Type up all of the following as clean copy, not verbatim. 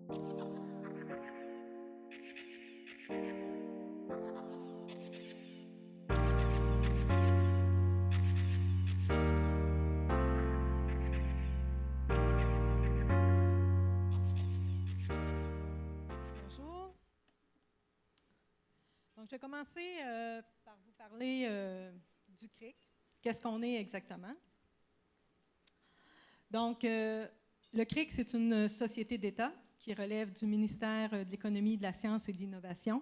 Bonjour. Donc, je vais commencer par vous parler du CRIC. Qu'est-ce qu'on est exactement? Donc, le CRIC, c'est une société d'État qui relève du ministère de l'Économie, de la Science et de l'Innovation,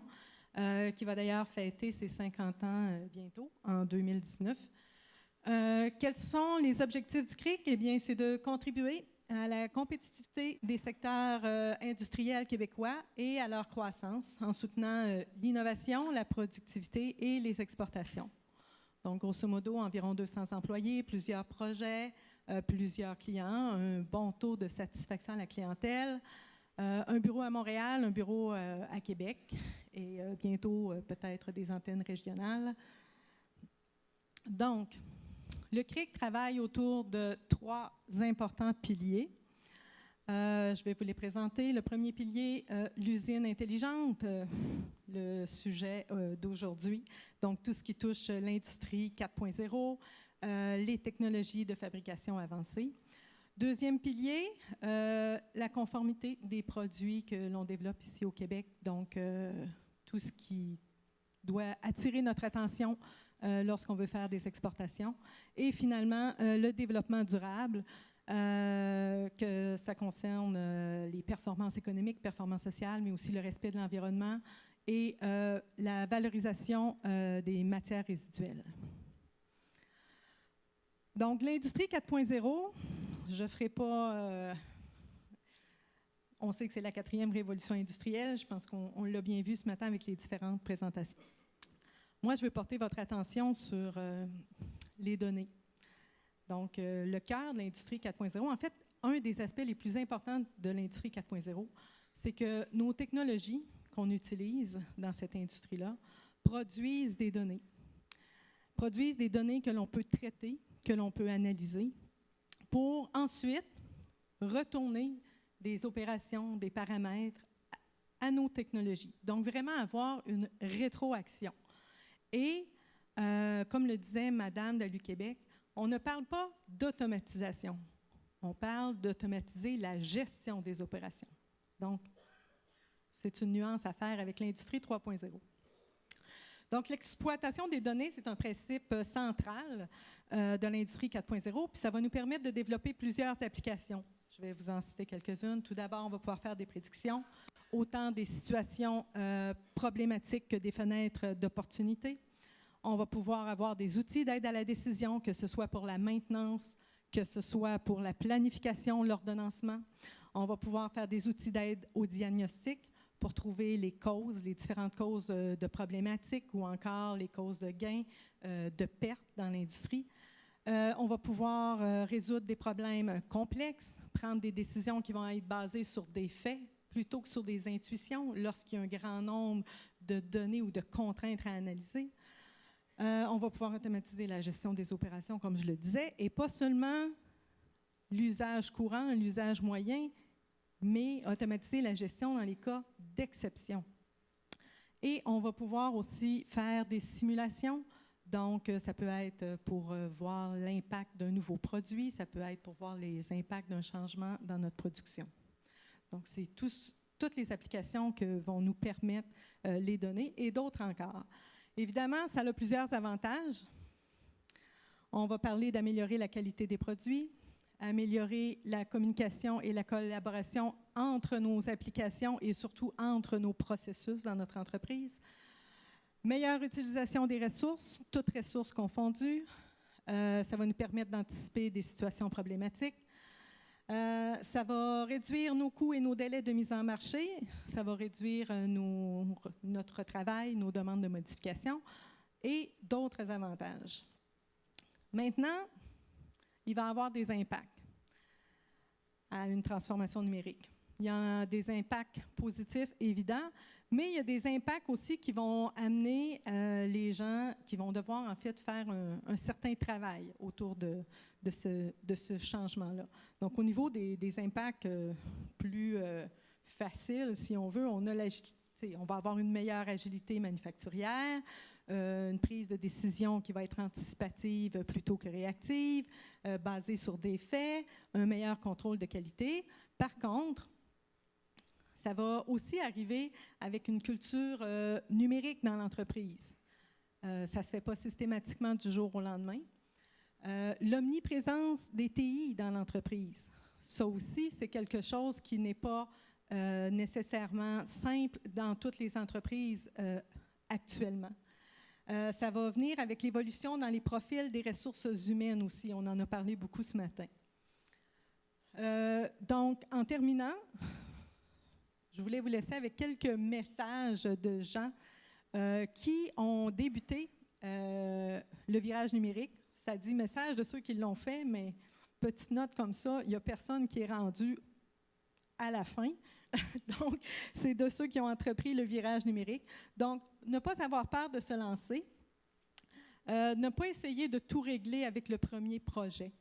qui va d'ailleurs fêter ses 50 ans bientôt, en 2019. Quels sont les objectifs du CRIC? Eh bien, c'est de contribuer à la compétitivité des secteurs industriels québécois et à leur croissance en soutenant l'innovation, la productivité et les exportations. Donc, grosso modo, environ 200 employés, plusieurs projets, plusieurs clients, un bon taux de satisfaction à la clientèle, un bureau à Montréal, un bureau à Québec et bientôt peut-être des antennes régionales. Donc, le CRIC travaille autour de 3 importants piliers. Je vais vous les présenter. Le premier pilier, l'usine intelligente, le sujet d'aujourd'hui. Donc, tout ce qui touche l'industrie 4.0, les technologies de fabrication avancées. Deuxième pilier, la conformité des produits que l'on développe ici au Québec. Donc, tout ce qui doit attirer notre attention lorsqu'on veut faire des exportations. Et finalement, le développement durable, que ça concerne les performances économiques, performances sociales, mais aussi le respect de l'environnement et la valorisation des matières résiduelles. Donc, l'industrie 4.0, je ne ferai pas... on sait que c'est la 4e révolution industrielle. Je pense qu'on l'a bien vu ce matin avec les différentes présentations. Moi, je veux porter votre attention sur les données. Donc, le cœur de l'industrie 4.0, en fait, un des aspects les plus importants de l'industrie 4.0, c'est que nos technologies qu'on utilise dans cette industrie-là produisent des données. Produisent des données que l'on peut traiter, que l'on peut analyser, pour ensuite retourner des opérations, des paramètres à nos technologies. Donc, vraiment avoir une rétroaction. Et, comme le disait Madame d'Alu-Québec, on ne parle pas d'automatisation. On parle d'automatiser la gestion des opérations. Donc, c'est une nuance à faire avec l'industrie 3.0. Donc, l'exploitation des données, c'est un principe central de l'industrie 4.0, puis ça va nous permettre de développer plusieurs applications. Je vais vous en citer quelques-unes. Tout d'abord, on va pouvoir faire des prédictions, autant des situations problématiques que des fenêtres d'opportunité. On va pouvoir avoir des outils d'aide à la décision, que ce soit pour la maintenance, que ce soit pour la planification, l'ordonnancement. On va pouvoir faire des outils d'aide au diagnostic pour trouver les causes, les différentes causes de problématiques ou encore les causes de gains, de pertes dans l'industrie. On va pouvoir résoudre des problèmes complexes, prendre des décisions qui vont être basées sur des faits plutôt que sur des intuitions lorsqu'il y a un grand nombre de données ou de contraintes à analyser. On va pouvoir automatiser la gestion des opérations, comme je le disais, et pas seulement l'usage courant, l'usage moyen, mais automatiser la gestion dans les cas d'exception. Et on va pouvoir aussi faire des simulations. Donc, ça peut être pour voir l'impact d'un nouveau produit, ça peut être pour voir les impacts d'un changement dans notre production. Donc, c'est toutes les applications que vont nous permettre les données et d'autres encore. Évidemment, ça a plusieurs avantages. On va parler d'améliorer la qualité des produits, améliorer la communication et la collaboration entre nos applications et surtout entre nos processus dans notre entreprise. Meilleure utilisation des ressources, toutes ressources confondues. Ça va nous permettre d'anticiper des situations problématiques. Ça va réduire nos coûts et nos délais de mise en marché. Ça va réduire notre travail, nos demandes de modification et d'autres avantages. Maintenant, il va y avoir des impacts à une transformation numérique. Il y a des impacts positifs évidents, mais il y a des impacts aussi qui vont amener les gens qui vont devoir en fait faire un certain travail autour de ce changement-là. Donc, au niveau des impacts plus facile, si on veut. On va avoir une meilleure agilité manufacturière, une prise de décision qui va être anticipative plutôt que réactive, basée sur des faits, un meilleur contrôle de qualité. Par contre, ça va aussi arriver avec une culture numérique dans l'entreprise. Ça ne se fait pas systématiquement du jour au lendemain. L'omniprésence des TI dans l'entreprise. Ça aussi, c'est quelque chose qui n'est pas nécessairement simple dans toutes les entreprises actuellement. Ça va venir avec l'évolution dans les profils des ressources humaines aussi. On en a parlé beaucoup ce matin. Donc, en terminant, je voulais vous laisser avec quelques messages de gens qui ont débuté le virage numérique. Ça dit message de ceux qui l'ont fait, mais petite note comme ça, il n'y a personne qui est rendu à la fin. Donc, c'est de ceux qui ont entrepris le virage numérique. Donc, ne pas avoir peur de se lancer. Ne pas essayer de tout régler avec le premier projet.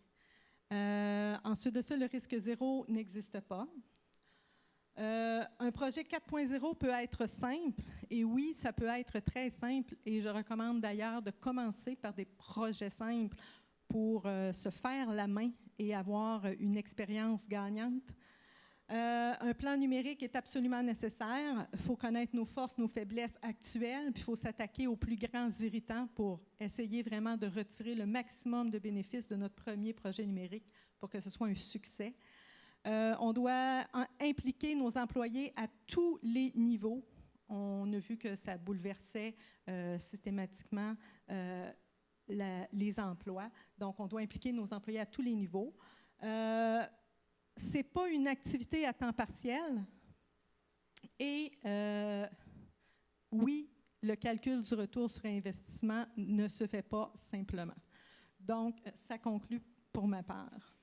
Ensuite de ça, le risque zéro n'existe pas. Un projet 4.0 peut être simple, et oui, ça peut être très simple, et je recommande d'ailleurs de commencer par des projets simples pour se faire la main et avoir une expérience gagnante. Un plan numérique est absolument nécessaire. Il faut connaître nos forces, nos faiblesses actuelles, puis il faut s'attaquer aux plus grands irritants pour essayer vraiment de retirer le maximum de bénéfices de notre premier projet numérique pour que ce soit un succès. On doit impliquer nos employés à tous les niveaux. On a vu que ça bouleversait systématiquement les emplois. Donc, on doit impliquer nos employés à tous les niveaux. Ce n'est pas une activité à temps partiel. Et oui, le calcul du retour sur investissement ne se fait pas simplement. Donc, ça conclut pour ma part.